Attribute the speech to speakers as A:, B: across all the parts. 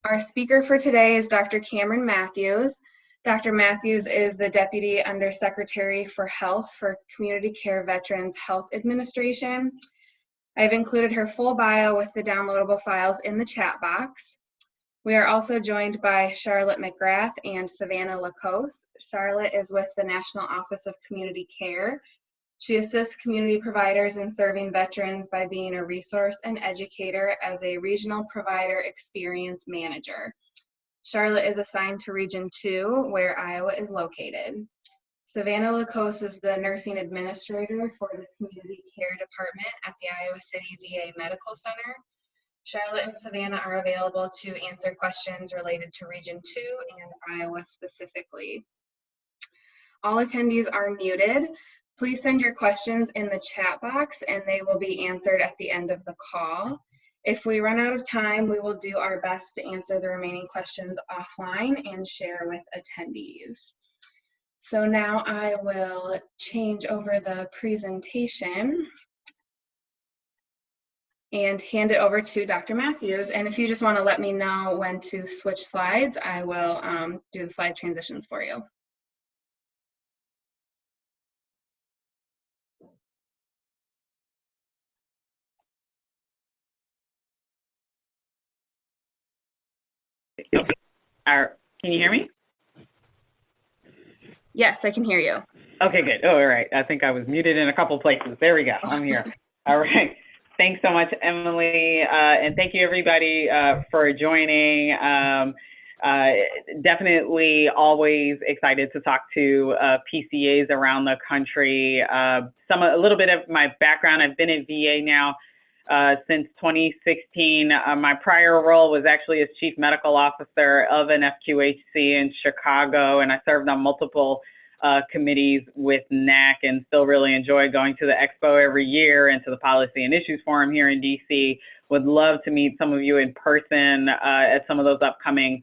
A: Our speaker for today is Dr. Cameron Matthews. Dr. Matthews is the Deputy Undersecretary for Health for Community Care Veterans Health Administration. I've included her full bio with the downloadable files in the chat box. We are also joined by Charlotte McGrath and Savannah Lacoste. Charlotte is with the National Office of Community Care. She assists community providers in serving veterans by being a resource and educator as a regional provider experience manager. Charlotte is assigned to Region 2, where Iowa is located. Savannah Lacoste is the nursing administrator for the Community Care Department at the Iowa City VA Medical Center. Charlotte and Savannah are available to answer questions related to Region 2 and Iowa specifically. All attendees are muted. Please send your questions in the chat box and they will be answered at the end of the call. If we run out of time, we will do our best to answer the remaining questions offline and share with attendees. So now I will change over the presentation and hand it over to Dr. Matthews. And if you just want to let me know when to switch slides, I will do the slide transitions for you.
B: Can you hear me?
A: Yes, I can hear you.
B: Okay, good. Oh, all right. I think I was muted in a couple places. There we go. I'm here. All right. Thanks so much, Emily. And thank you, everybody, for joining. Definitely always excited to talk to PCAs around the country. A little bit of my background, I've been at VA now since 2016. My prior role was actually as Chief Medical Officer of an FQHC in Chicago, and I served on multiple committees with NAC and still really enjoy going to the expo every year and to the Policy and Issues Forum here in DC. Would love to meet some of you in person at some of those upcoming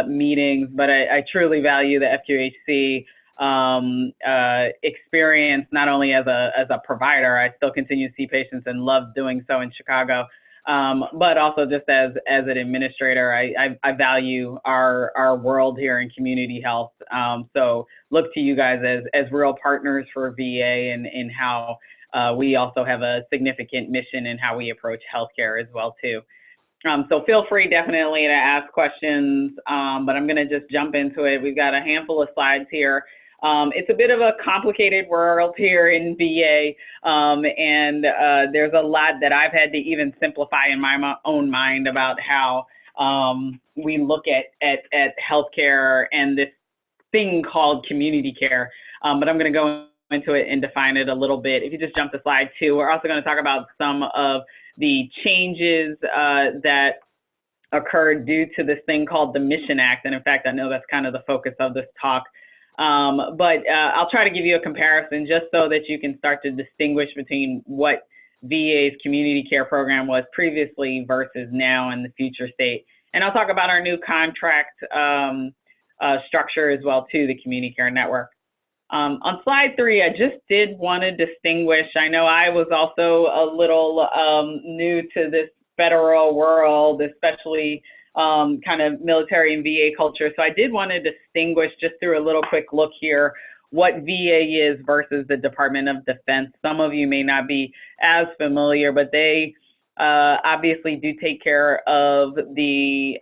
B: meetings, but I truly value the FQHC experience, not only as a provider. I still continue to see patients and love doing so in Chicago, but also just as an administrator. I value our world here in community health. So look to you guys as real partners for VA and in how we also have a significant mission in how we approach healthcare as well too. So feel free definitely to ask questions, but I'm going to just jump into it. We've got a handful of slides here. It's a bit of a complicated world here in VA, and there's a lot that I've had to even simplify in my own mind about how we look at healthcare and this thing called community care. But I'm going to go into it and define it a little bit. If you just jump to slide 2, we're also going to talk about some of the changes that occurred due to this thing called the Mission Act. And in fact, I know that's kind of the focus of this talk. But I'll try to give you a comparison just so that you can start to distinguish between what VA's community care program was previously versus now in the future state. And I'll talk about our new contract structure as well too, the community care network. On slide 3, I just did want to distinguish. I know I was also a little new to this federal world, especially kind of military and VA culture. So I did want to distinguish just through a little quick look here what VA is versus the Department of Defense. Some of you may not be as familiar, but they obviously do take care of the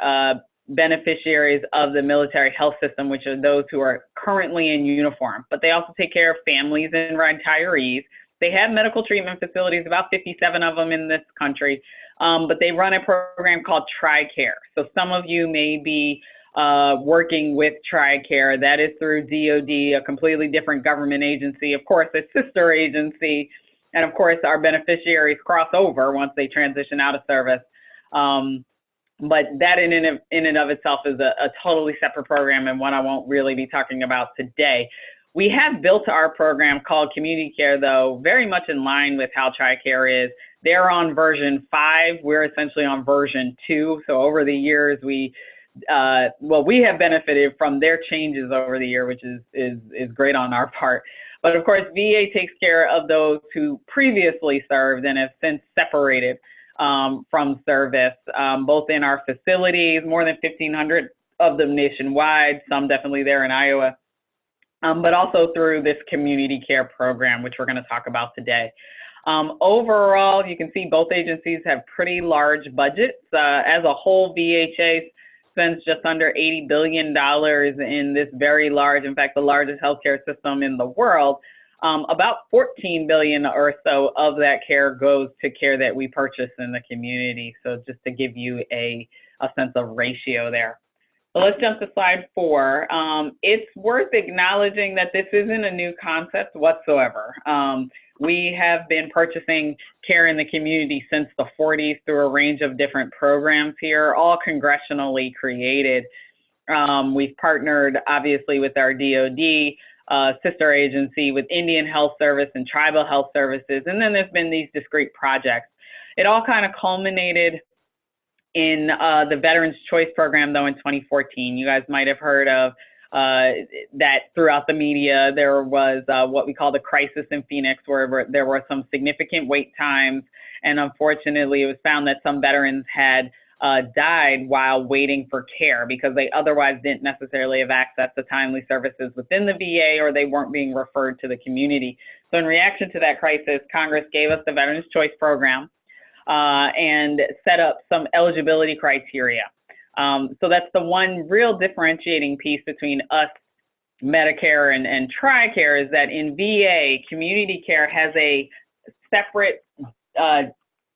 B: beneficiaries of the military health system, which are those who are currently in uniform, but they also take care of families and retirees. They have medical treatment facilities, about 57 of them in this country, but they run a program called TRICARE. So some of you may be working with TRICARE. That is through DOD, a completely different government agency, of course, a sister agency, and of course, our beneficiaries cross over once they transition out of service. But that in and of itself is a totally separate program and one I won't really be talking about today. We have built our program called Community Care, though, very much in line with how TRICARE is. They're on version 5. We're essentially on version 2. So over the years, we have benefited from their changes over the year, which is great on our part. But of course, VA takes care of those who previously served and have since separated. from service, both in our facilities, more than 1,500 of them nationwide, some definitely there in Iowa, but also through this community care program, which we're going to talk about today. Overall, you can see both agencies have pretty large budgets. As a whole, VHA spends just under $80 billion in this very large, in fact, the largest healthcare system in the world. About $14 billion or so of that care goes to care that we purchase in the community. So just to give you a sense of ratio there. So let's jump to slide 4. It's worth acknowledging that this isn't a new concept whatsoever. We have been purchasing care in the community since the 40s through a range of different programs here, all congressionally created. We've partnered, obviously, with our DoD sister agency, with Indian Health Service and Tribal Health Services, and then there's been these discrete projects. It all kind of culminated in the Veterans Choice Program, though, in 2014. You guys might have heard of that throughout the media. There was what we call the crisis in Phoenix, where there were some significant wait times, and unfortunately, it was found that some veterans had died while waiting for care because they otherwise didn't necessarily have access to timely services within the VA, or they weren't being referred to the community. So in reaction to that crisis, Congress gave us the Veterans Choice Program and set up some eligibility criteria. So that's the one real differentiating piece between us, Medicare, and TRICARE, is that in VA, community care has a separate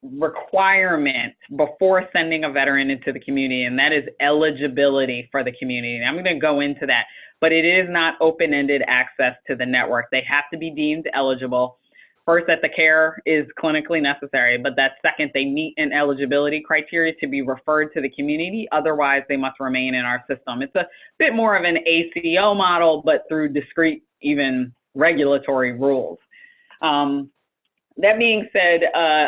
B: requirement before sending a veteran into the community, and that is eligibility for the community. And I'm going to go into that, but it is not open-ended access to the network. They have to be deemed eligible. First, that the care is clinically necessary, but that second, they meet an eligibility criteria to be referred to the community. Otherwise, they must remain in our system. It's a bit more of an ACO model, but through discrete, even regulatory rules. That being said,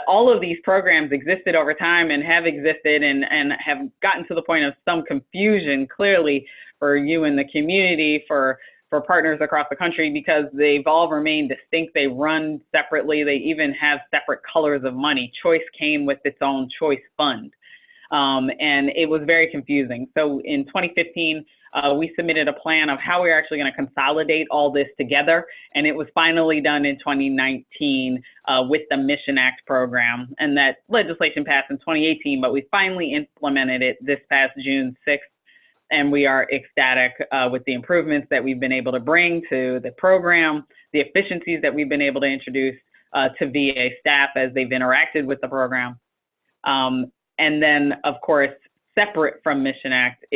B: all of these programs existed over time and have existed and have gotten to the point of some confusion, clearly, for you in the community, for partners across the country, because they've all remained distinct. They run separately. They even have separate colors of money. Choice came with its own choice fund, and it was very confusing. So in 2015, we submitted a plan of how we're actually going to consolidate all this together, and it was finally done in 2019 with the Mission Act program, and that legislation passed in 2018, but we finally implemented it this past June 6th. And we are ecstatic with the improvements that we've been able to bring to the program, the efficiencies that we've been able to introduce to VA staff as they've interacted with the program. And then, of course, separate from Mission Act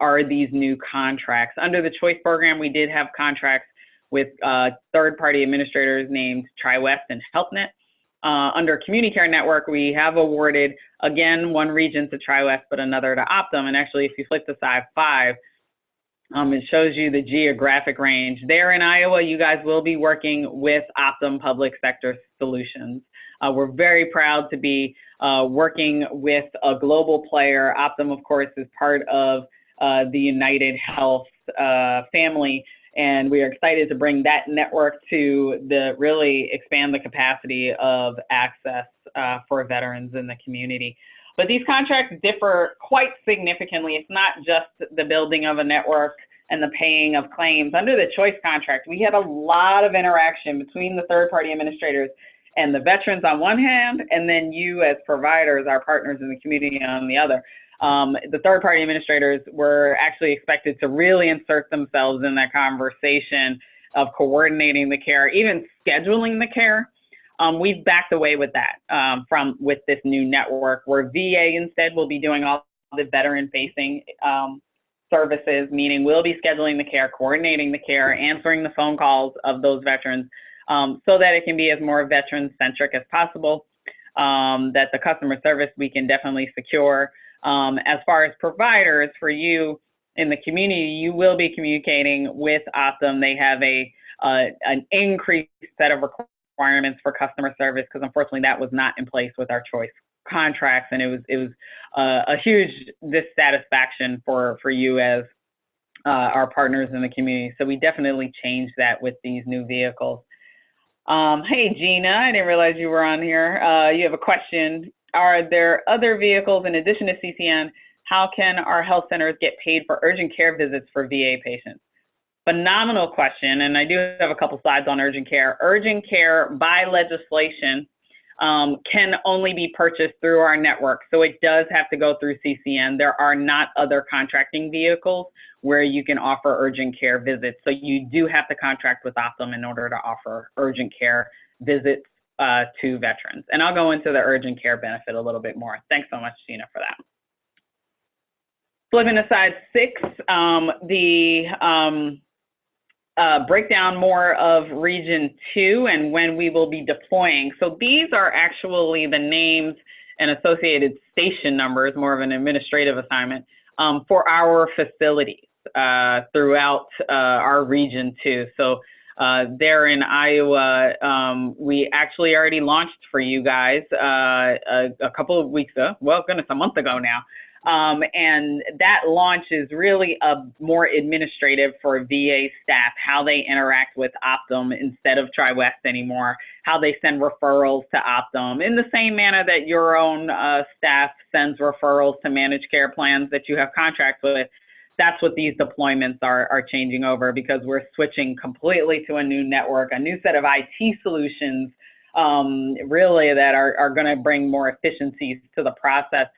B: are these new contracts. Under the Choice Program, we did have contracts with third-party administrators named TriWest and HealthNet. Under Community Care Network, we have awarded, again, one region to TriWest, but another to Optum. And actually, if you flip to slide 5, it shows you the geographic range. There in Iowa, you guys will be working with Optum Public Sector Solutions. We're very proud to be working with a global player. Optum, of course, is part of the United Health family. And we are excited to bring that network to really expand the capacity of access for veterans in the community. But these contracts differ quite significantly. It's not just the building of a network and the paying of claims. Under the Choice contract, we had a lot of interaction between the third-party administrators and the veterans on one hand, and then you as providers, our partners in the community, on the other. The third-party administrators were actually expected to really insert themselves in that conversation of coordinating the care, even scheduling the care. We've backed away with that with this new network, where VA instead will be doing all the veteran-facing services, meaning we'll be scheduling the care, coordinating the care, answering the phone calls of those veterans, so that it can be as more veteran-centric as possible, that the customer service we can definitely secure. As far as providers, for you in the community, you will be communicating with Optum. They have an increased set of requirements for customer service, because unfortunately that was not in place with our Choice contracts, and it was a huge dissatisfaction for you as our partners in the community. So we definitely changed that with these new vehicles. Hey, Gina, I didn't realize you were on here. You have a question are there other vehicles in addition to CCN? How can our health centers get paid for urgent care visits for VA patients? Phenomenal question, and I do have a couple slides on urgent care. Urgent care, by legislation, can only be purchased through our network, so it does have to go through CCN. There are not other contracting vehicles where you can offer urgent care visits, so you do have to contract with Optum in order to offer urgent care visits to veterans. And I'll go into the urgent care benefit a little bit more. Thanks so much, Gina, for that. Flipping to slide 6, breakdown more of Region 2 and when we will be deploying. So these are actually the names and associated station numbers, more of an administrative assignment, for our facilities throughout our Region 2. So there in Iowa, we actually already launched for you guys a couple of weeks ago, well, goodness, a month ago now. And that launch is really more administrative for VA staff, how they interact with Optum instead of TriWest anymore, how they send referrals to Optum in the same manner that your own staff sends referrals to managed care plans that you have contracts with. That's what these deployments are changing over, because we're switching completely to a new network, a new set of IT solutions, really that are going to bring more efficiencies to the process.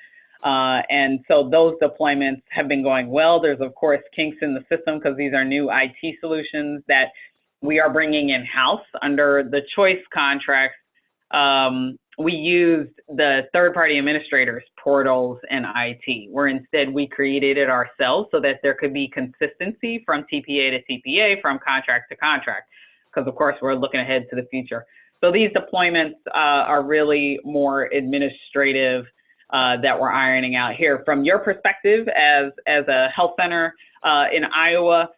B: And so those deployments have been going well. There's, of course, kinks in the system because these are new IT solutions that we are bringing in-house under the Choice contracts. We used the third-party administrators, portals, and IT, where instead we created it ourselves so that there could be consistency from TPA to TPA, from contract to contract, because, of course, we're looking ahead to the future. So these deployments are really more administrative that we're ironing out here. From your perspective as a health center in Iowa,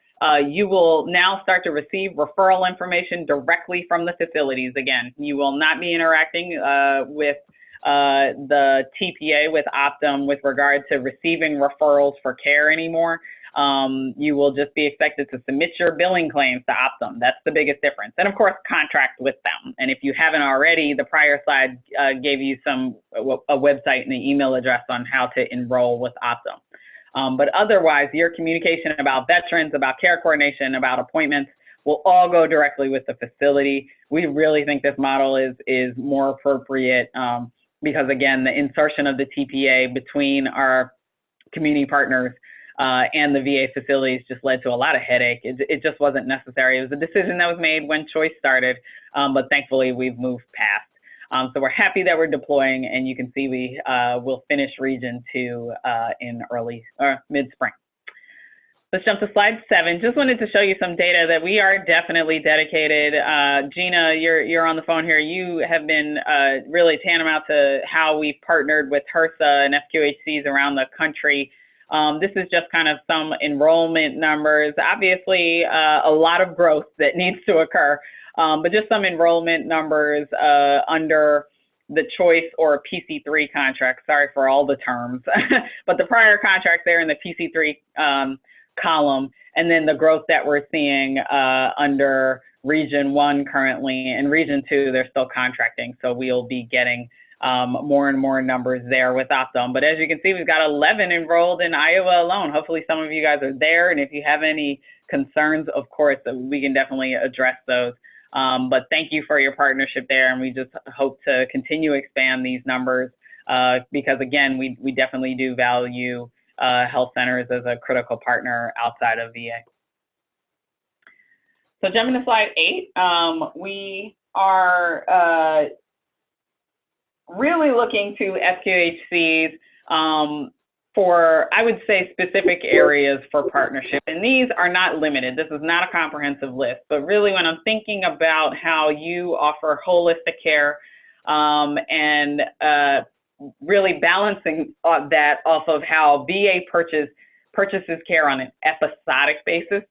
B: you will now start to receive referral information directly from the facilities. Again, you will not be interacting with the TPA, with Optum, with regard to receiving referrals for care anymore. You will just be expected to submit your billing claims to Optum. That's the biggest difference. And of course, contract with them. And if you haven't already, the prior slide gave you a website and an email address on how to enroll with Optum. But otherwise, your communication about veterans, about care coordination, about appointments will all go directly with the facility. We really think this model is more appropriate because, again, the insertion of the TPA between our community partners and the VA facilities just led to a lot of headache. It just wasn't necessary. It was a decision that was made when Choice started, but thankfully we've moved past. So we're happy that we're deploying, and you can see we will finish Region 2 in mid-spring. Let's jump to slide 7. Just wanted to show you some data that we are definitely dedicated. Gina, you're on the phone here. You have been really tantamount to how we've partnered with HRSA and FQHCs around the country. This is just kind of some enrollment numbers. Obviously, a lot of growth that needs to occur, but just some enrollment numbers under the Choice or PC3 contract. Sorry for all the terms, but the prior contract there in the PC3 column, and then the growth that we're seeing under Region 1 currently. And Region 2, they're still contracting, so we'll be getting more and more numbers there with Optum. But as you can see, we've got 11 enrolled in Iowa alone. Hopefully some of you guys are there, and if you have any concerns, of course, we can definitely address those. But thank you for your partnership there, and we just hope to continue to expand these numbers because, again, we definitely do value health centers as a critical partner outside of VA. So jumping to slide 8, we are really looking to FQHCs for, I would say, specific areas for partnership. And these are not limited. This is not a comprehensive list. But really, when I'm thinking about how you offer holistic care and really balancing that off of how VA purchases care on an episodic basis,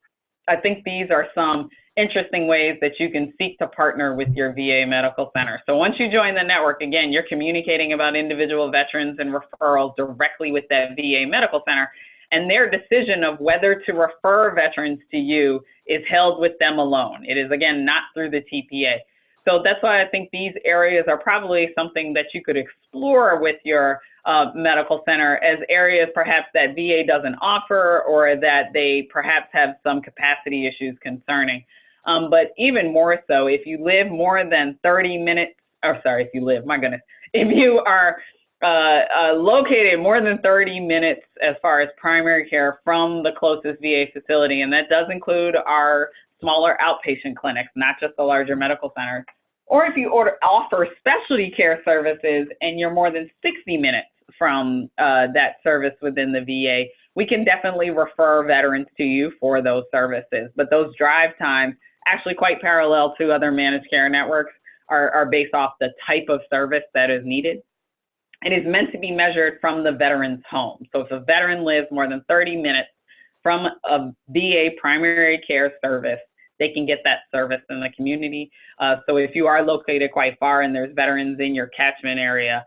B: I think these are some interesting ways that you can seek to partner with your VA medical center. So once you join the network, again, you're communicating about individual veterans and referrals directly with that VA medical center, and their decision of whether to refer veterans to you is held with them alone. It is, again, not through the TPA. So that's why I think these areas are probably something that you could explore with your medical center as areas perhaps that VA doesn't offer, or that they perhaps have some capacity issues concerning. But even more so, if you live more than 30 minutes, or sorry, if you live, my goodness, if you are located more than 30 minutes as far as primary care from the closest VA facility, and that does include our smaller outpatient clinics, not just the larger medical centers, or if you offer specialty care services and you're more than 60 minutes from that service within the VA, we can definitely refer veterans to you for those services. But those drive times, actually quite parallel to other managed care networks, are based off the type of service that is needed. It is meant to be measured from the veteran's home. So if a veteran lives more than 30 minutes from a VA primary care service, they can get that service in the community. So if you are located quite far and there's veterans in your catchment area,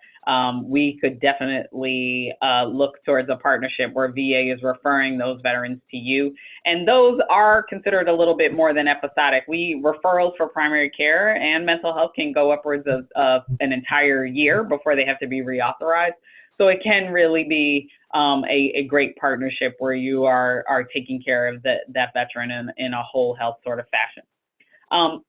B: we could definitely look towards a partnership where VA is referring those veterans to you. And those are considered a little bit more than episodic. Referrals for primary care and mental health can go upwards of an entire year before they have to be reauthorized. So it can really be a great partnership where you are taking care of that veteran in a whole health sort of fashion.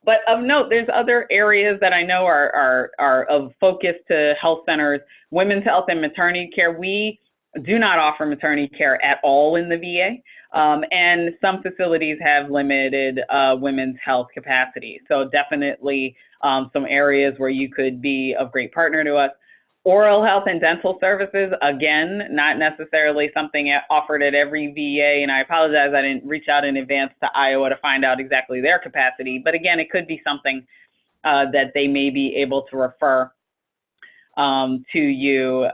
B: But of note, there's other areas that I know are of focus to health centers. Women's health and maternity care. We do not offer maternity care at all in the VA, and some facilities have limited women's health capacity. So definitely some areas where you could be a great partner to us. Oral health and dental services, again, not necessarily something offered at every VA, and I apologize I didn't reach out in advance to Iowa to find out exactly their capacity, but again, it could be something that they may be able to refer to you.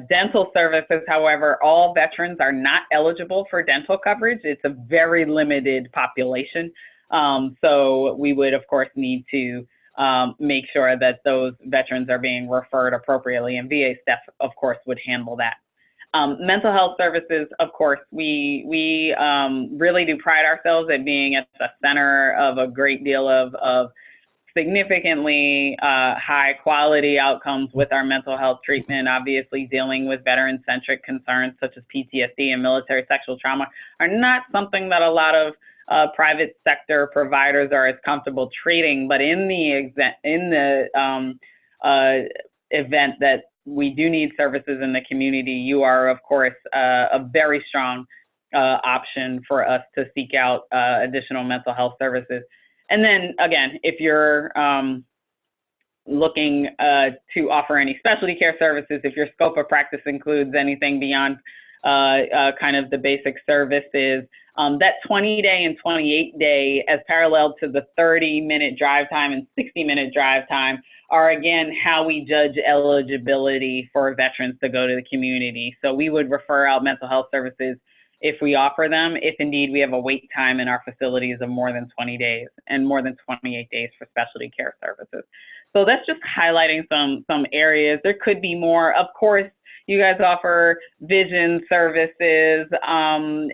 B: Dental services, however, all veterans are not eligible for dental coverage. It's a very limited population, so we would, of course, need to make sure that those veterans are being referred appropriately, and VA staff, of course, would handle that. Mental health services, of course, we really do pride ourselves at being at the center of a great deal of significantly high quality outcomes with our mental health treatment. Obviously, dealing with veteran-centric concerns such as PTSD and military sexual trauma are not something that a lot of private sector providers are as comfortable treating, but in the event that we do need services in the community, you are, of course, a very strong option for us to seek out additional mental health services. And then, again, if you're looking to offer any specialty care services, if your scope of practice includes anything beyond kind of the basic services, that 20-day and 28-day, as parallel to the 30-minute drive time and 60-minute drive time, are again how we judge eligibility for veterans to go to the community. So we would refer out mental health services if we offer them, if indeed we have a wait time in our facilities of more than 20 days and more than 28 days for specialty care services. So that's just highlighting some areas. There could be more. Of course, you guys offer vision services, I'm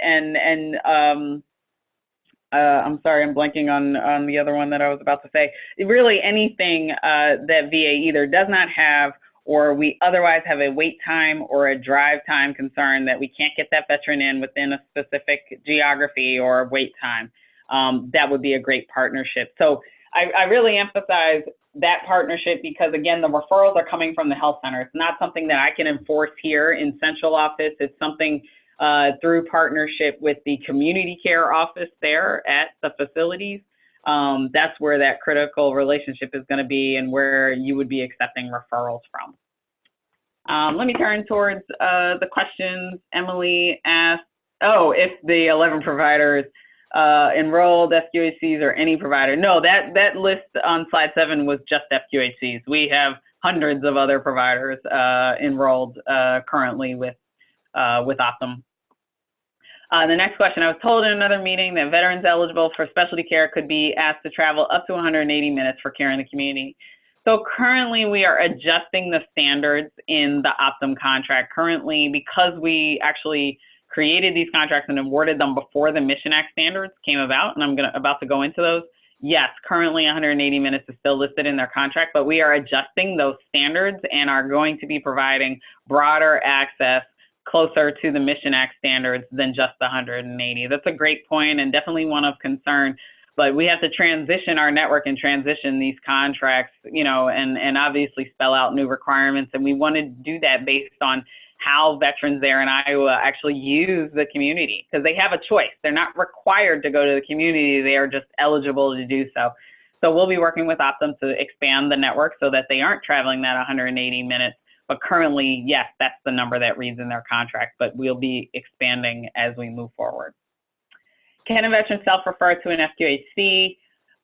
B: sorry, I'm blanking on the other one that I was about to say. Really anything that VA either does not have, or we otherwise have a wait time or a drive time concern that we can't get that veteran in within a specific geography or wait time, that would be a great partnership. So I really emphasize that partnership because, again, the referrals are coming from the health center. It's not something that I can enforce here in central office. It's something through partnership with the community care office there at the facilities. That's where that critical relationship is going to be and where you would be accepting referrals from. Let me turn towards the questions. Emily asked, if the 11 providers enrolled FQHCs or any provider. No, that list on slide 7 was just FQHCs. We have hundreds of other providers enrolled currently with Optum. The next question, I was told in another meeting that veterans eligible for specialty care could be asked to travel up to 180 minutes for care in the community. So currently we are adjusting the standards in the Optum contract. Currently, because we actually created these contracts and awarded them before the Mission Act standards came about, and I'm about to go into those, yes, currently 180 minutes is still listed in their contract, but we are adjusting those standards and are going to be providing broader access closer to the Mission Act standards than just the 180. That's a great point and definitely one of concern, but we have to transition our network and transition these contracts, you know, and obviously spell out new requirements. And we want to do that based on how veterans there in Iowa actually use the community, because they have a choice. They're not required to go to the community. They are just eligible to do so. So we'll be working with Optum to expand the network so that they aren't traveling that 180 minutes. But currently, yes, that's the number that reads in their contract, but we'll be expanding as we move forward. Can a veteran self-refer to an FQHC,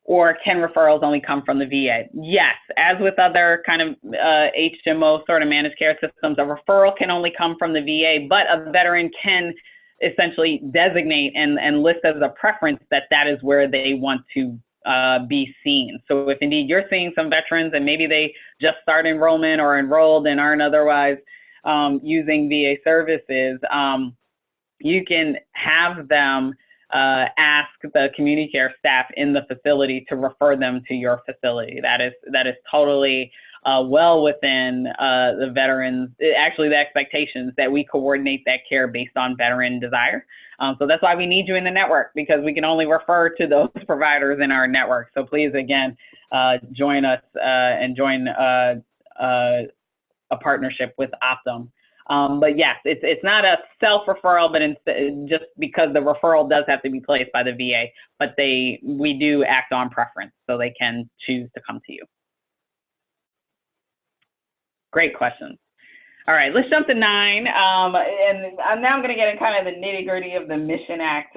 B: or can referrals only come from the VA? Yes, as with other kind of HMO sort of managed care systems, a referral can only come from the VA, but a veteran can essentially designate and list as a preference that that is where they want to be seen. So if indeed you're seeing some veterans and maybe they just start enrollment or enrolled and aren't otherwise using VA services, you can have them ask the community care staff in the facility to refer them to your facility. That is totally well within the veterans, actually the expectations that we coordinate that care based on veteran desire. So that's why we need you in the network, because we can only refer to those providers in our network. So please, again, join us and join a partnership with Optum. But yes, it's not a self-referral, but just because the referral does have to be placed by the VA, but we do act on preference, so they can choose to come to you. Great questions. All right, let's jump to 9. And now I'm going to get in kind of the nitty-gritty of the Mission Act.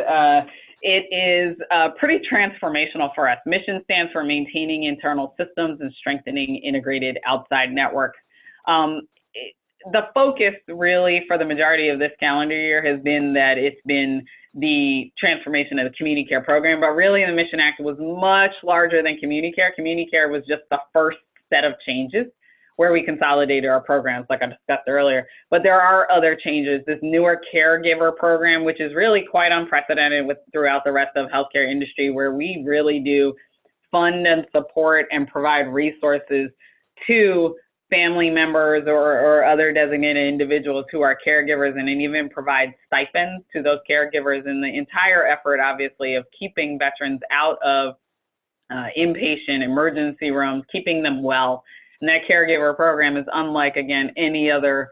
B: It is pretty transformational for us. Mission stands for Maintaining Internal Systems and Strengthening Integrated Outside Networks. The focus really for the majority of this calendar year has been that it's been the transformation of the community care program, but really the Mission Act was much larger than community care. Community care was just the first set of changes where we consolidated our programs, like I discussed earlier. But there are other changes. This newer caregiver program, which is really quite unprecedented throughout the rest of healthcare industry, where we really do fund and support and provide resources to family members or other designated individuals who are caregivers, and even provide stipends to those caregivers in the entire effort, obviously, of keeping veterans out of inpatient emergency rooms, keeping them well. And that caregiver program is unlike, again, any other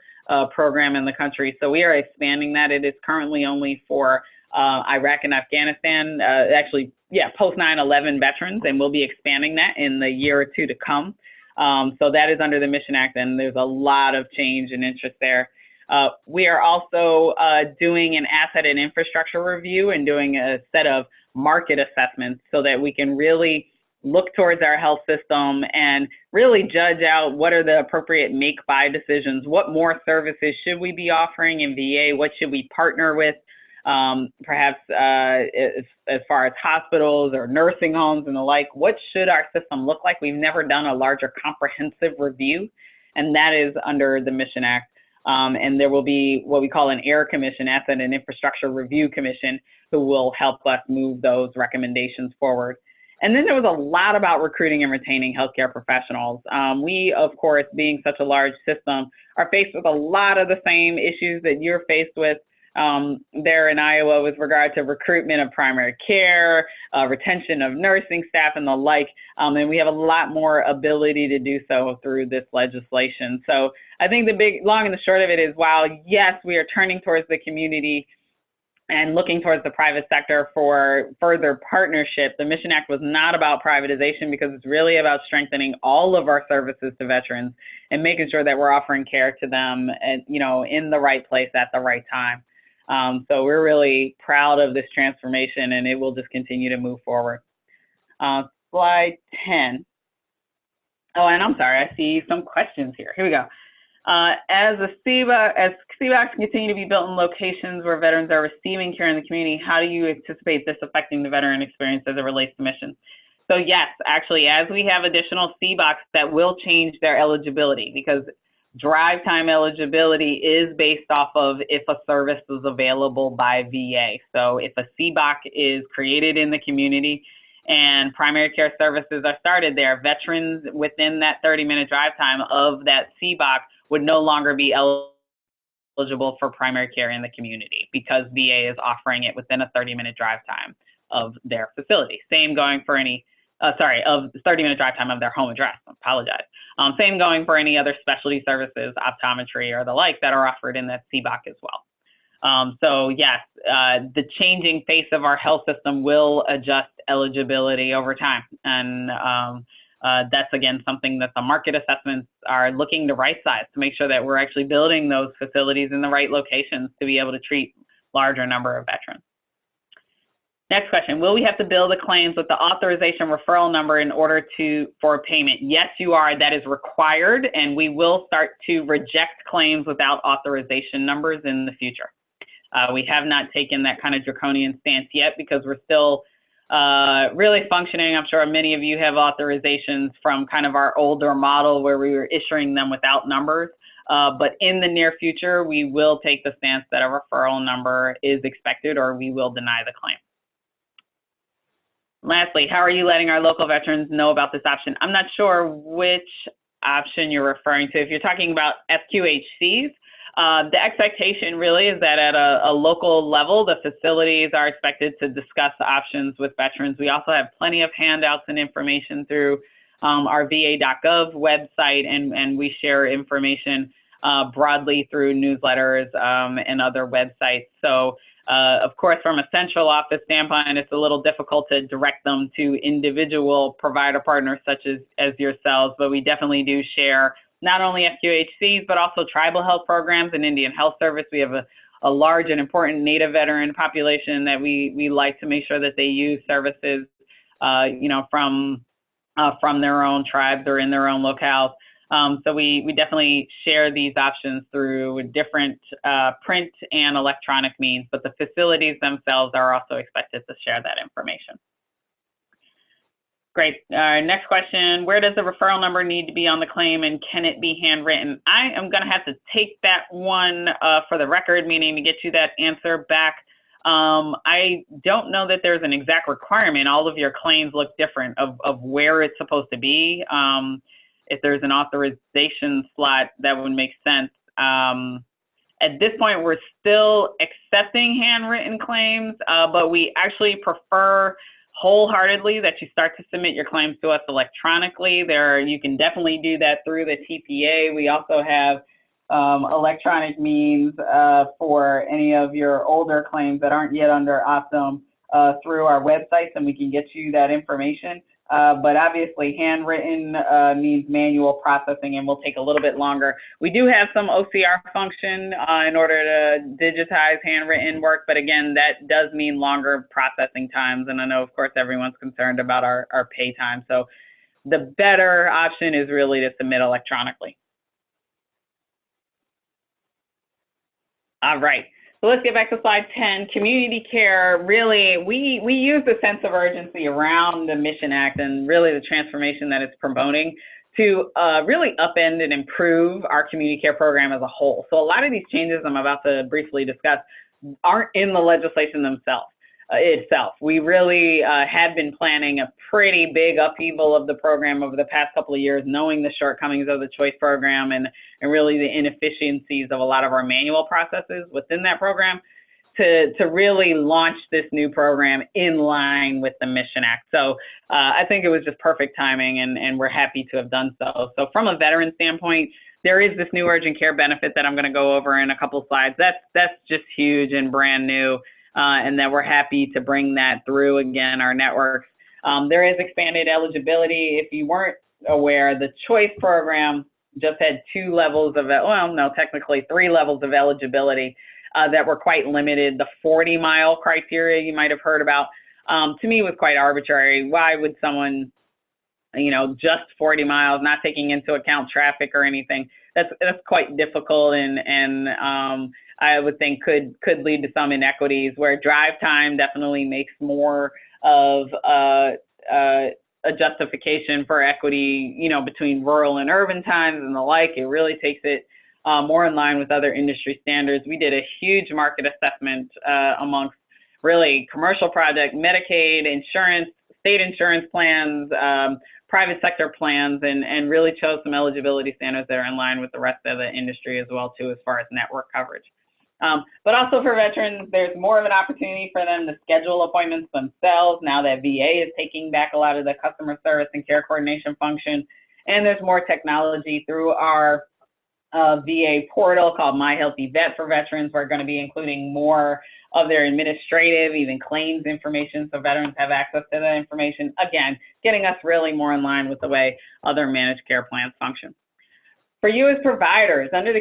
B: program in the country. So we are expanding that. It is currently only for Iraq and Afghanistan, actually, yeah, post 9/11 veterans, and we'll be expanding that in the year or two to come. So that is under the Mission Act, and there's a lot of change and interest there. We are also doing an asset and infrastructure review and doing a set of market assessments so that we can really look towards our health system and really judge out what are the appropriate make-buy decisions. What more services should we be offering in VA? What should we partner with? Perhaps as far as hospitals or nursing homes and the like, what should our system look like? We've never done a larger comprehensive review, and that is under the Mission Act. And there will be what we call an AIR commission, Asset and Infrastructure Review Commission, who will help us move those recommendations forward. And then there was a lot about recruiting and retaining healthcare professionals. We, of course, being such a large system, are faced with a lot of the same issues that you're faced with there in Iowa with regard to recruitment of primary care, retention of nursing staff and the like. And we have a lot more ability to do so through this legislation. So I think the big, long and the short of it is, while yes, we are turning towards the community and looking towards the private sector for further partnership, the Mission Act was not about privatization, because it's really about strengthening all of our services to veterans and making sure that we're offering care to them, and, you know, in the right place at the right time. So we're really proud of this transformation, and it will just continue to move forward. Slide 10. Oh, and I'm sorry, I see some questions here. Here we go. As CBOCs continue to be built in locations where veterans are receiving care in the community, how do you anticipate this affecting the veteran experience as it relates to missions? So yes, actually, as we have additional CBOCs, that will change their eligibility, because drive time eligibility is based off of if a service is available by VA. So if a CBOC is created in the community and primary care services are started there, veterans within that 30-minute drive time of that CBOC would no longer be eligible for primary care in the community because VA is offering it within a 30-minute drive time of their facility. Same going for any, of 30-minute drive time of their home address, I apologize. Same going for any other specialty services, optometry or the like that are offered in that CBOC as well. So yes, the changing face of our health system will adjust eligibility over time. And that's, again, something that the market assessments are looking to right size to make sure that we're actually building those facilities in the right locations to be able to treat larger number of veterans. Next question, will we have to bill the claims with the authorization referral number in order for payment? Yes, you are. That is required, and we will start to reject claims without authorization numbers in the future. We have not taken that kind of draconian stance yet because we're still really functioning. I'm sure many of you have authorizations from kind of our older model where we were issuing them without numbers. But in the near future, we will take the stance that a referral number is expected or we will deny the claim. Lastly, how are you letting our local veterans know about this option? I'm not sure which option you're referring to. If you're talking about FQHCs, the expectation really is that at a local level, the facilities are expected to discuss options with veterans. We also have plenty of handouts and information through our va.gov website, and we share information broadly through newsletters and other websites. So of course, from a central office standpoint, it's a little difficult to direct them to individual provider partners such as yourselves, but we definitely do share not only FQHCs, but also tribal health programs and Indian Health Service. We have a large and important Native veteran population that we like to make sure that they use services, from their own tribes or in their own locales. So we definitely share these options through different print and electronic means, but the facilities themselves are also expected to share that information. Great. Next question, where does the referral number need to be on the claim and can it be handwritten? I am going to have to take that one for the record, meaning to get you that answer back. I don't know that there's an exact requirement. All of your claims look different of where it's supposed to be. If there's an authorization slot, that would make sense. At this point, we're still accepting handwritten claims, but we actually prefer wholeheartedly that you start to submit your claims to us electronically. You can definitely do that through the TPA. We also have electronic means for any of your older claims that aren't yet under Optum through our websites, and we can get you that information. But obviously handwritten means manual processing and will take a little bit longer. We do have some OCR function in order to digitize handwritten work, but again, that does mean longer processing times. And I know, of course, everyone's concerned about our pay time. So the better option is really to submit electronically. All right. So let's get back to slide 10. Community care, really, we use the sense of urgency around the Mission Act and really the transformation that it's promoting to really upend and improve our community care program as a whole. So a lot of these changes I'm about to briefly discuss aren't in the legislation itself. We really had been planning a pretty big upheaval of the program over the past couple of years, knowing the shortcomings of the choice program and really the inefficiencies of a lot of our manual processes within that program to really launch this new program in line with the Mission Act. So I think it was just perfect timing, and we're happy to have done so. So from a veteran standpoint, there is this new urgent care benefit that I'm going to go over in a couple of slides. That's just huge and brand new. And that we're happy to bring that through, again, our networks. There is expanded eligibility. If you weren't aware, the choice program just had 2 levels of, technically 3 levels of eligibility that were quite limited. The 40-mile criteria you might have heard about, to me, was quite arbitrary. Why would someone, just 40 miles, not taking into account traffic or anything? That's quite difficult, and I would think could lead to some inequities where drive time definitely makes more of a justification for equity, between rural and urban times and the like. It really takes it more in line with other industry standards. We did a huge market assessment amongst really commercial project, Medicaid, insurance, state insurance plans, private sector plans, and really chose some eligibility standards that are in line with the rest of the industry as well too, as far as network coverage. But also for veterans, there's more of an opportunity for them to schedule appointments themselves now that VA is taking back a lot of the customer service and care coordination function. And there's more technology through our VA portal called My Healthy Vet for veterans. We're going to be including more of their administrative, even claims information, so veterans have access to that information. Again, getting us really more in line with the way other managed care plans function. For you as providers, under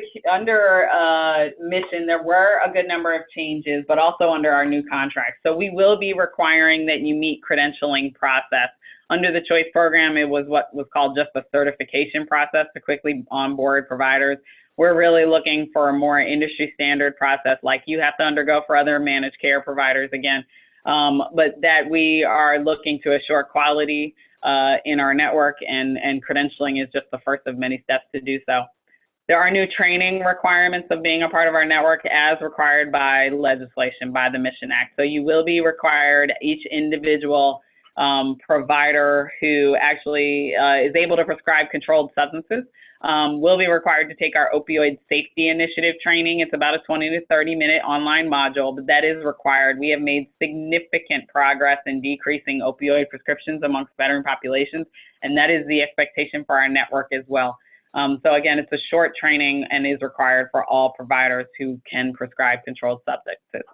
B: Mission, there were a good number of changes, but also under our new contract. So we will be requiring that you meet credentialing process. Under the Choice program, it was what was called just a certification process to quickly onboard providers. We're really looking for a more industry standard process like you have to undergo for other managed care providers again, but that we are looking to assure quality in our network, and credentialing is just the first of many steps to do so. There are new training requirements of being a part of our network as required by legislation, by the Mission Act. So you will be required, each individual provider who actually is able to prescribe controlled substances will be required to take our opioid safety initiative training. It's about a 20 to 30 minute online module, but that is required. We have made significant progress in decreasing opioid prescriptions amongst veteran populations, and that is the expectation for our network as well. So again, it's a short training and is required for all providers who can prescribe controlled substances.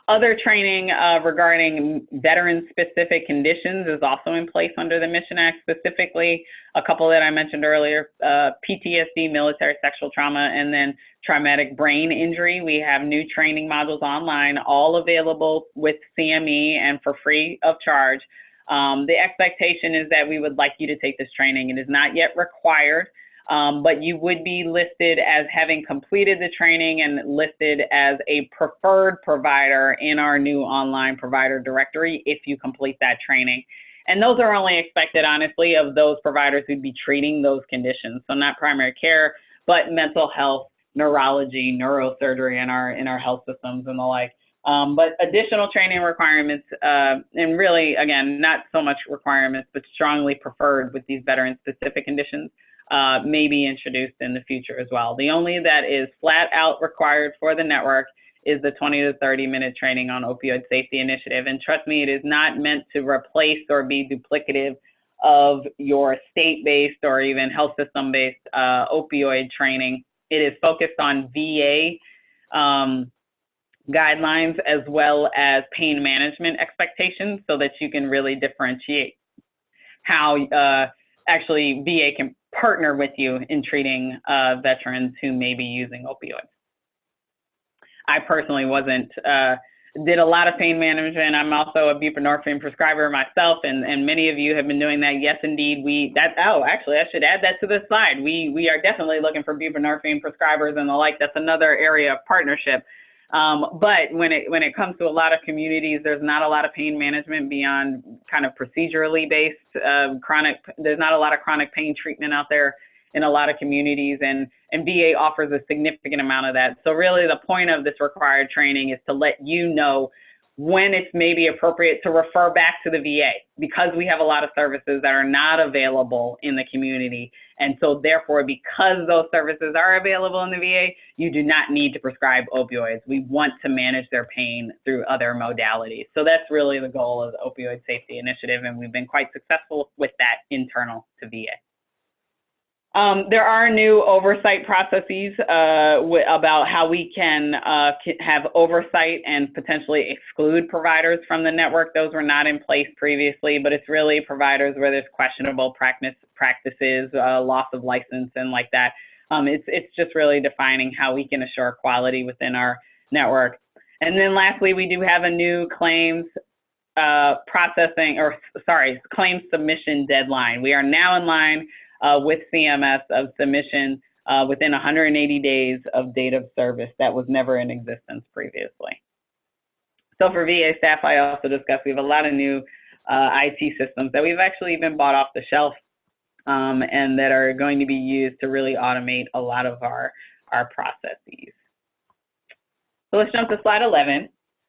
B: Other training regarding veteran-specific conditions is also in place under the Mission Act, specifically a couple that I mentioned earlier, PTSD, military sexual trauma, and then traumatic brain injury. We have new training modules online, all available with CME and for free of charge. The expectation is that we would like you to take this training. It is not yet required. But you would be listed as having completed the training and listed as a preferred provider in our new online provider directory if you complete that training. And those are only expected, honestly, of those providers who'd be treating those conditions. So not primary care, but mental health, neurology, neurosurgery in our health systems and the like. But additional training requirements, and really, again, not so much requirements, but strongly preferred with these veteran-specific conditions, may be introduced in the future as well. The only that is flat out required for the network is the 20 to 30 minute training on opioid safety initiative. And trust me, it is not meant to replace or be duplicative of your state-based or even health system-based opioid training. It is focused on VA guidelines as well as pain management expectations so that you can really differentiate how actually VA can partner with you in treating veterans who may be using opioids. I personally did a lot of pain management. I'm also a buprenorphine prescriber myself, and many of you have been doing that. Yes, indeed. Actually, I should add that to this slide. We are definitely looking for buprenorphine prescribers and the like. That's another area of partnership. But when it comes to a lot of communities, there's not a lot of pain management beyond kind of procedurally based there's not a lot of chronic pain treatment out there in a lot of communities, and VA offers a significant amount of that. So really the point of this required training is to let you know when it's maybe appropriate to refer back to the VA, because we have a lot of services that are not available in the community. And so therefore, because those services are available in the VA, you do not need to prescribe opioids. We want to manage their pain through other modalities. So that's really the goal of the Opioid Safety Initiative, and we've been quite successful with that internal to VA. There are new oversight processes about how we can have oversight and potentially exclude providers from the network. Those were not in place previously, but it's really providers where there's questionable practices, loss of license, and like that. It's just really defining how we can assure quality within our network. And then lastly, we do have a new claims claims submission deadline. We are now in line with CMS of submission within 180 days of date of service. That was never in existence previously. So for VA staff, I also discussed, we have a lot of new IT systems that we've actually even bought off the shelf and that are going to be used to really automate a lot of our processes. So let's jump to slide 11.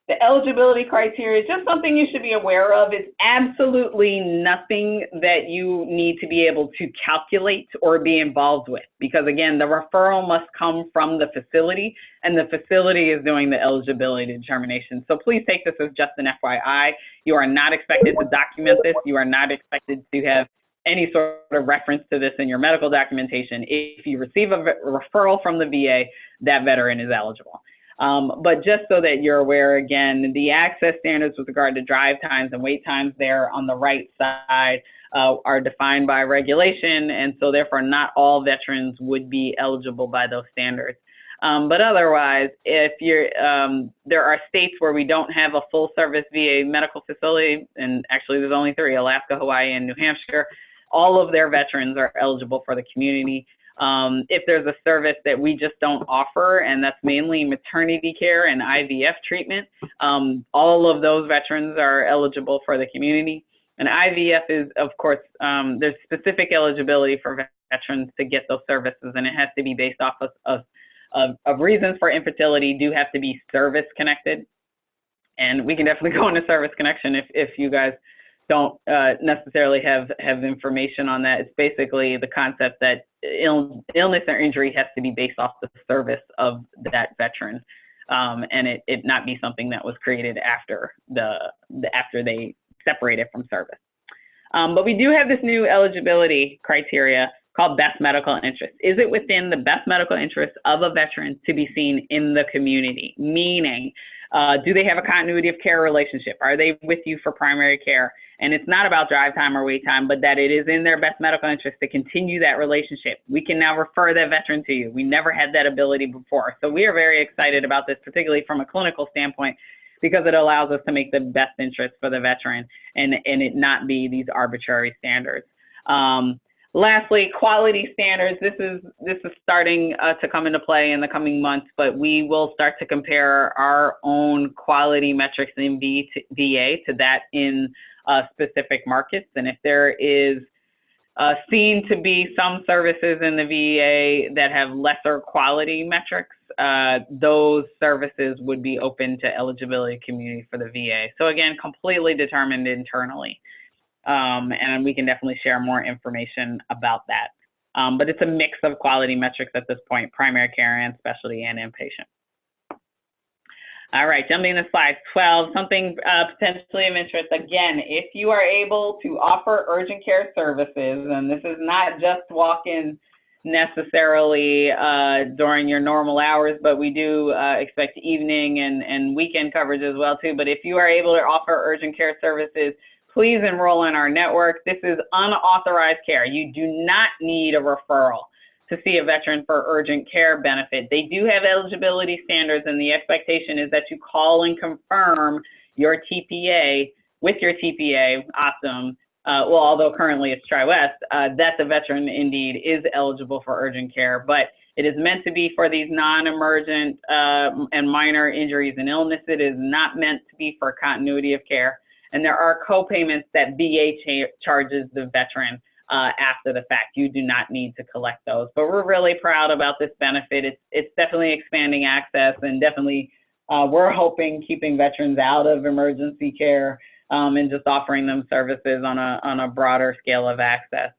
B: The eligibility criteria is just something you should be aware of. It's absolutely nothing that you need to be able to calculate or be involved with, because again, the referral must come from the facility, and the facility is doing the eligibility determination. So please take this as just an FYI. You are not expected to document this. You are not expected to have any sort of reference to this in your medical documentation. If you receive a referral from the VA, that veteran is eligible. But just so that you're aware, again, the access standards with regard to drive times and wait times there on the right side are defined by regulation, and so therefore not all veterans would be eligible by those standards. But otherwise, if you're, there are states where we don't have a full service VA medical facility, and actually there's only 3, Alaska, Hawaii, and New Hampshire. All of their veterans are eligible for the community. If there's a service that we just don't offer, and that's mainly maternity care and IVF treatment, all of those veterans are eligible for the community. And IVF is, of course, there's specific eligibility for veterans to get those services, and it has to be based off of reasons for infertility do have to be service connected. And we can definitely go into service connection if you guys don't necessarily have information on that. It's basically the concept that illness or injury has to be based off the service of that veteran, and it not be something that was created after after they separated from service. But we do have this new eligibility criteria called best medical interest. Is it within the best medical interest of a veteran to be seen in the community? Meaning, do they have a continuity of care relationship? Are they with you for primary care? And it's not about drive time or wait time, but that it is in their best medical interest to continue that relationship. We can now refer that veteran to you. We never had that ability before. So we are very excited about this, particularly from a clinical standpoint, because it allows us to make the best interest for the veteran and it not be these arbitrary standards. Lastly, quality standards. This is starting to come into play in the coming months, but we will start to compare our own quality metrics in VA to that in specific markets. And if there is seen to be some services in the VA that have lesser quality metrics, those services would be open to eligibility community for the VA. So again, completely determined internally. And we can definitely share more information about that. But it's a mix of quality metrics at this point, primary care and specialty and inpatient. All right, jumping to slide 12, something potentially of interest. Again, if you are able to offer urgent care services, and this is not just walk-in necessarily during your normal hours, but we do expect evening and weekend coverage as well too. But if you are able to offer urgent care services, please enroll in our network. This is unauthorized care. You do not need a referral to see a veteran for urgent care benefit. They do have eligibility standards, and the expectation is that you call and confirm your TPA with your TPA, Optum, well, although currently it's TriWest, that the veteran indeed is eligible for urgent care, but it is meant to be for these non-emergent and minor injuries and illness. It is not meant to be for continuity of care. And there are co-payments that VA charges the veteran after the fact. You do not need to collect those. But we're really proud about this benefit. It's definitely expanding access, and definitely we're hoping keeping veterans out of emergency care and just offering them services on a broader scale of access.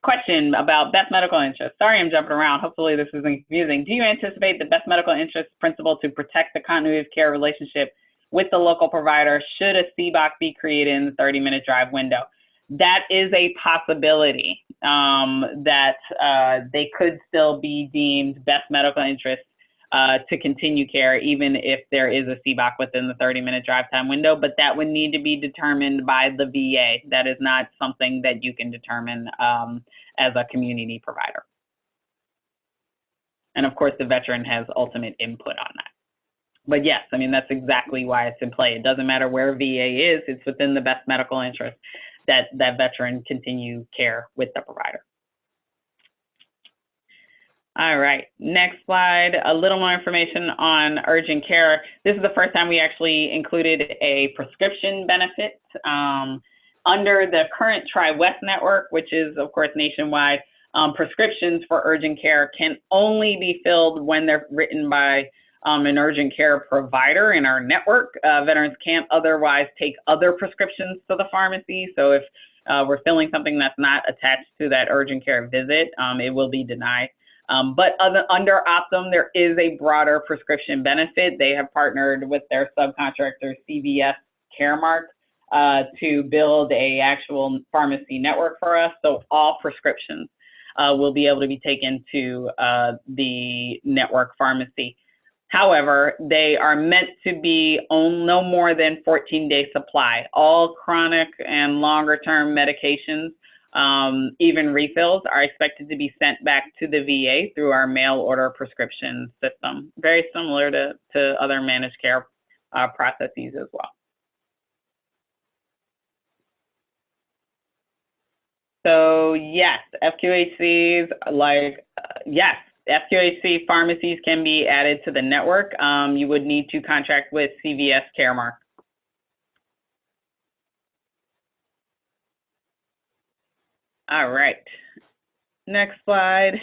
B: Question about best medical interest. Sorry, I'm jumping around. Hopefully this isn't confusing. Do you anticipate the best medical interest principle to protect the continuity of care relationship with the local provider should a CBOC be created in the 30-minute drive window? That is a possibility that they could still be deemed best medical interest to continue care, even if there is a CBOC within the 30-minute drive time window, but that would need to be determined by the VA. That is not something that you can determine as a community provider. And of course, the veteran has ultimate input on that. But yes, I mean, that's exactly why it's in play. It doesn't matter where VA is, it's within the best medical interest that that veteran continue care with the provider. All right, next slide, a little more information on urgent care. This is the first time we actually included a prescription benefit. Under the current TriWest network, which is of course nationwide, prescriptions for urgent care can only be filled when they're written by an urgent care provider in our network. Veterans can't otherwise take other prescriptions to the pharmacy. So if we're filling something that's not attached to that urgent care visit, it will be denied. But under Optum, there is a broader prescription benefit. They have partnered with their subcontractor, CVS Caremark, to build a actual pharmacy network for us. So all prescriptions will be able to be taken to the network pharmacy. However, they are meant to be on no more than 14-day supply. All chronic and longer-term medications, even refills, are expected to be sent back to the VA through our mail order prescription system, very similar to other managed care processes as well. So yes, FQHCs, yes, FQHC pharmacies can be added to the network. You would need to contract with CVS Caremark. All right, next slide.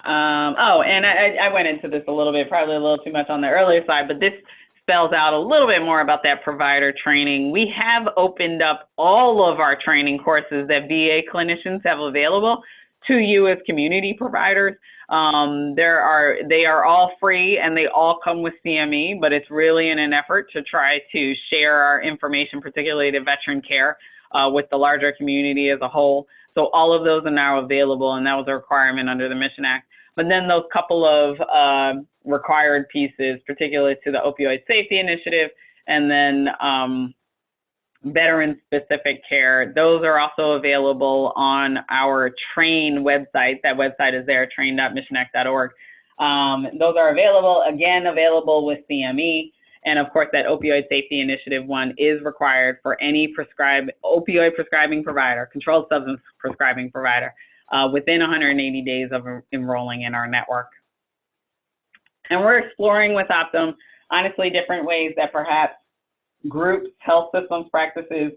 B: Oh, and I went into this a little bit, probably a little too much on the earlier slide, but this spells out a little bit more about that provider training. We have opened up all of our training courses that VA clinicians have available to you as community providers. They are all free and they all come with CME, but it's really in an effort to try to share our information, particularly to veteran care, with the larger community as a whole. So all of those are now available, and that was a requirement under the Mission Act. But then those couple of required pieces, particularly to the Opioid Safety Initiative, and then veteran-specific care, those are also available on our TRAIN website. That website is there, train.missionact.org. Those are available, again, available with CME. And of course, that Opioid Safety Initiative one is required for any opioid prescribing provider, controlled substance prescribing provider, within 180 days of enrolling in our network. And we're exploring with Optum, honestly, different ways that perhaps groups, health systems, practices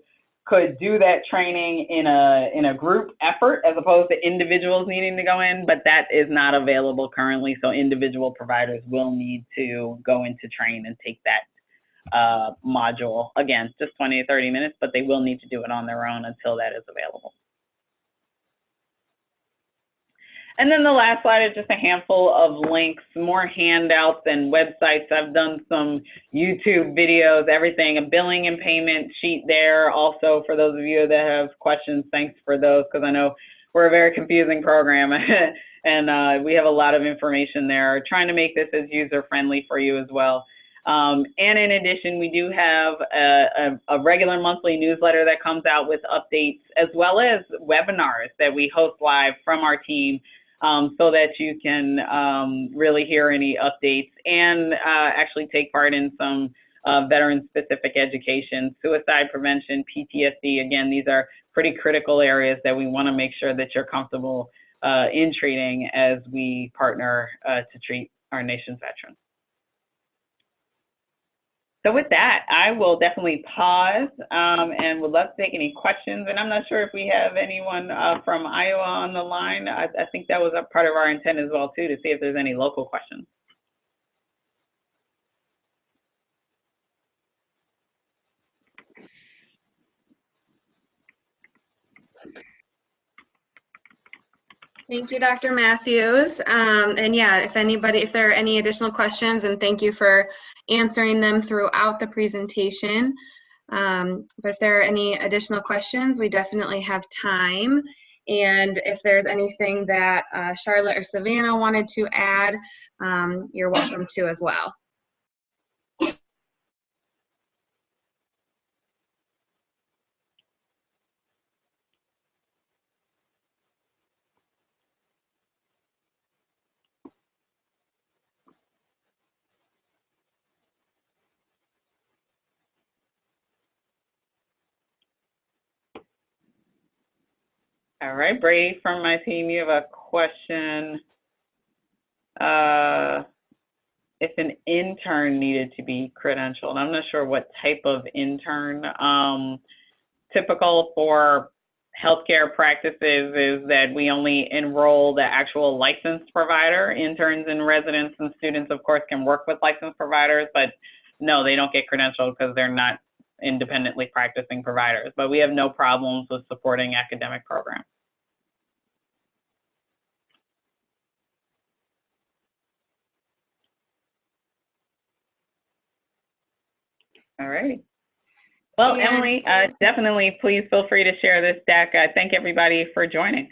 B: could do that training in a group effort as opposed to individuals needing to go in, but that is not available currently. So individual providers will need to go into train and take that module. Again, just 20 to 30 minutes, but they will need to do it on their own until that is available. And then the last slide is just a handful of links, more handouts and websites. I've done some YouTube videos, everything, a billing and payment sheet there. Also, for those of you that have questions, thanks for those, because I know we're a very confusing program and we have a lot of information there. Trying to make this as user-friendly for you as well. And in addition, we do have a regular monthly newsletter that comes out with updates, as well as webinars that we host live from our team, so that you can really hear any updates and actually take part in some veteran-specific education, suicide prevention, PTSD. Again, these are pretty critical areas that we want to make sure that you're comfortable in treating as we partner to treat our nation's veterans. So with that, I will definitely pause and would love to take any questions. And I'm not sure if we have anyone from Iowa on the line. I think that was a part of our intent as well, too, to see if there's any local questions.
A: Thank you, Dr. Matthews. And yeah, if there are any additional questions, and thank you for answering them throughout the presentation. But if there are any additional questions, we definitely have time. And if there's anything that Charlotte or Savannah wanted to add, you're welcome to as well.
B: All right, Brady from my team, you have a question. If an intern needed to be credentialed, I'm not sure what type of intern. Typical for healthcare practices is that we only enroll the actual licensed provider. Interns and residents and students, of course, can work with licensed providers, but no, they don't get credentialed because they're not independently practicing providers. But we have no problems with supporting academic programs. All right. Well,
A: And
B: Emily, definitely please feel free to share this deck. Thank everybody for joining.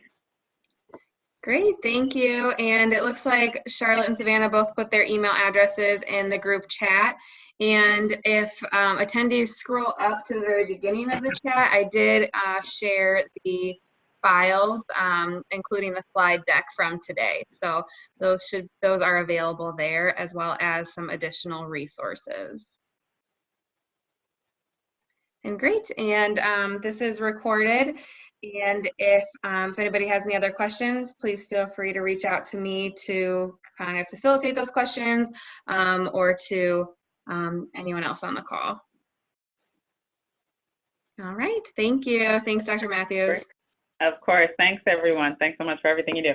A: great, thank you. And it looks like Charlotte and Savannah both put their email addresses in the group chat. And if attendees scroll up to the very beginning of the chat, I did share the files, including the slide deck from today. So those are available there, as well as some additional resources. And great, and this is recorded. And if anybody has any other questions, please feel free to reach out to me to kind of facilitate those questions, or to anyone else on the call. All right, thank you. Thanks, Dr. Matthews.
B: Great. Of course, thanks everyone. Thanks so much for everything you do.